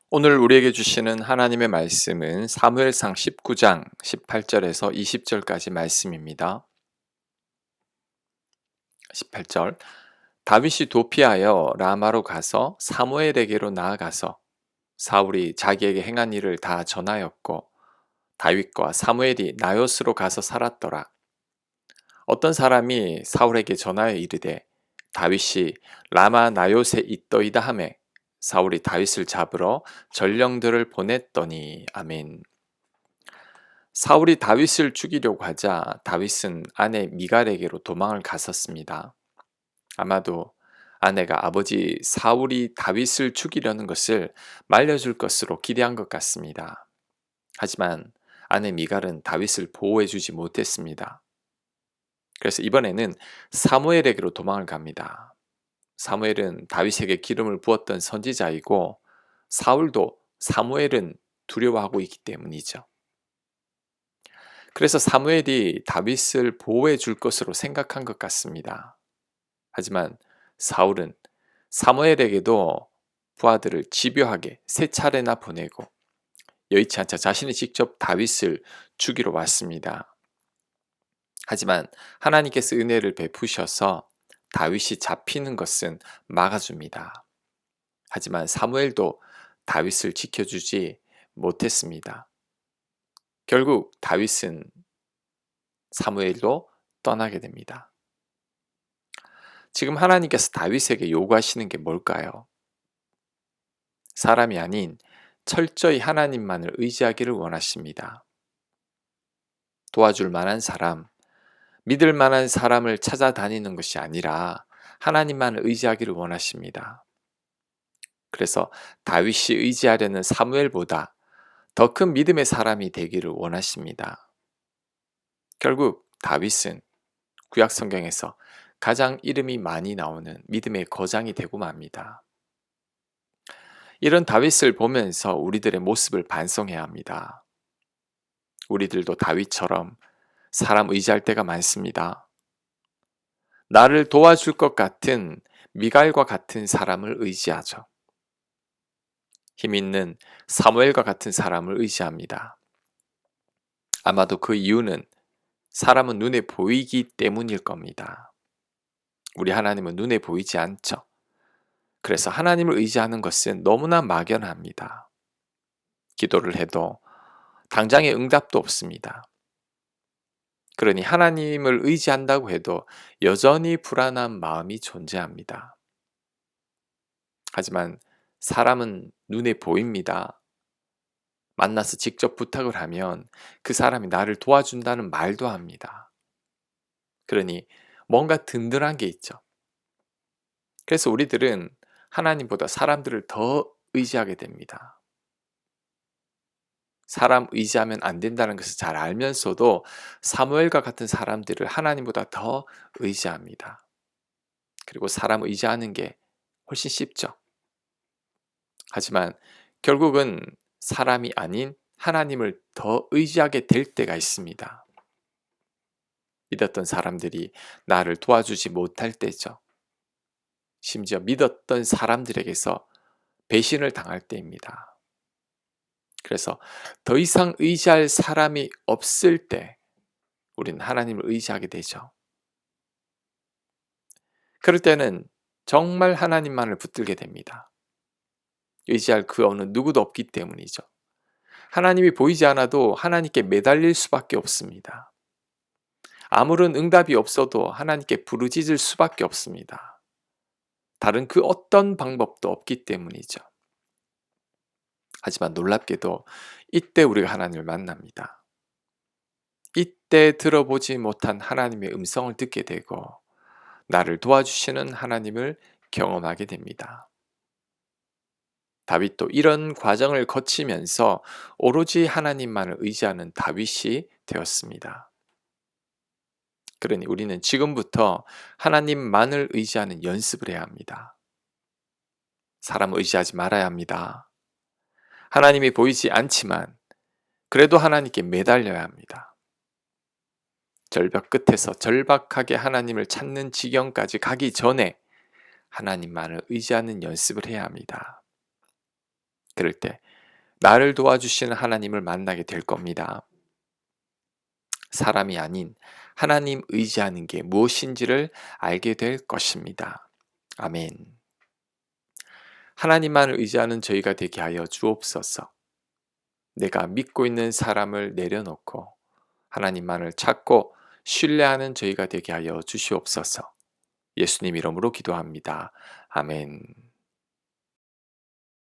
오늘 우리에게 주시는 하나님의 말씀은 사무엘상 19장 18절에서 20절까지 말씀입니다. 18절 다윗이 도피하여 라마로 가서 사무엘에게로 나아가서 사울이 자기에게 행한 일을 다 전하였고 다윗과 사무엘이 나요스로 가서 살았더라. 어떤 사람이 사울에게 전하여 이르되 다윗이 라마 나요스에 있더이다 하매 사울이 다윗을 잡으러 전령들을 보냈더니 아멘. 사울이 다윗을 죽이려고 하자 다윗은 아내 미갈에게로 도망을 갔었습니다. 아마도 아내가 아버지 사울이 다윗을 죽이려는 것을 말려줄 것으로 기대한 것 같습니다. 하지만 아내 미갈은 다윗을 보호해주지 못했습니다. 그래서 이번에는 사무엘에게로 도망을 갑니다. 사무엘은 다윗에게 기름을 부었던 선지자이고 사울도 사무엘은 두려워하고 있기 때문이죠. 그래서 사무엘이 다윗을 보호해 줄 것으로 생각한 것 같습니다. 하지만 사울은 사무엘에게도 부하들을 집요하게 세 차례나 보내고 여의치 않자 자신이 직접 다윗을 죽이러 왔습니다. 하지만 하나님께서 은혜를 베푸셔서 다윗이 잡히는 것은 막아줍니다. 하지만 사무엘도 다윗을 지켜주지 못했습니다. 결국 다윗은 사무엘로 떠나게 됩니다. 지금 하나님께서 다윗에게 요구하시는 게 뭘까요? 사람이 아닌 철저히 하나님만을 의지하기를 원하십니다. 도와줄 만한 사람, 믿을 만한 사람을 찾아다니는 것이 아니라 하나님만을 의지하기를 원하십니다. 그래서 다윗이 의지하려는 사무엘보다 더 큰 믿음의 사람이 되기를 원하십니다. 결국 다윗은 구약 성경에서 가장 이름이 많이 나오는 믿음의 거장이 되고 맙니다. 이런 다윗을 보면서 우리들의 모습을 반성해야 합니다. 우리들도 다윗처럼 사람 의지할 때가 많습니다. 나를 도와줄 것 같은 미갈과 같은 사람을 의지하죠. 힘 있는 사무엘과 같은 사람을 의지합니다. 아마도 그 이유는 사람은 눈에 보이기 때문일 겁니다. 우리 하나님은 눈에 보이지 않죠. 그래서 하나님을 의지하는 것은 너무나 막연합니다. 기도를 해도 당장의 응답도 없습니다. 그러니 하나님을 의지한다고 해도 여전히 불안한 마음이 존재합니다. 하지만 사람은 눈에 보입니다. 만나서 직접 부탁을 하면 그 사람이 나를 도와준다는 말도 합니다. 그러니 뭔가 든든한 게 있죠. 그래서 우리들은 하나님보다 사람들을 더 의지하게 됩니다. 사람 의지하면 안 된다는 것을 잘 알면서도 사무엘과 같은 사람들을 하나님보다 더 의지합니다. 그리고 사람 의지하는 게 훨씬 쉽죠. 하지만 결국은 사람이 아닌 하나님을 더 의지하게 될 때가 있습니다. 믿었던 사람들이 나를 도와주지 못할 때죠. 심지어 믿었던 사람들에게서 배신을 당할 때입니다. 그래서 더 이상 의지할 사람이 없을 때 우리는 하나님을 의지하게 되죠. 그럴 때는 정말 하나님만을 붙들게 됩니다. 의지할 그 어느 누구도 없기 때문이죠. 하나님이 보이지 않아도 하나님께 매달릴 수밖에 없습니다. 아무런 응답이 없어도 하나님께 부르짖을 수밖에 없습니다. 다른 그 어떤 방법도 없기 때문이죠. 하지만 놀랍게도 이때 우리가 하나님을 만납니다. 이때 들어보지 못한 하나님의 음성을 듣게 되고 나를 도와주시는 하나님을 경험하게 됩니다. 다윗도 이런 과정을 거치면서 오로지 하나님만을 의지하는 다윗이 되었습니다. 그러니 우리는 지금부터 하나님만을 의지하는 연습을 해야 합니다. 사람을 의지하지 말아야 합니다. 하나님이 보이지 않지만 그래도 하나님께 매달려야 합니다. 절벽 끝에서 절박하게 하나님을 찾는 지경까지 가기 전에 하나님만을 의지하는 연습을 해야 합니다. 그럴 때 나를 도와주시는 하나님을 만나게 될 겁니다. 사람이 아닌 하나님 의지하는 게 무엇인지를 알게 될 것입니다. 아멘. 하나님만을 의지하는 저희가 되게 하여 주옵소서. 내가 믿고 있는 사람을 내려놓고 하나님만을 찾고 신뢰하는 저희가 되게 하여 주시옵소서. 예수님 이름으로 기도합니다. 아멘.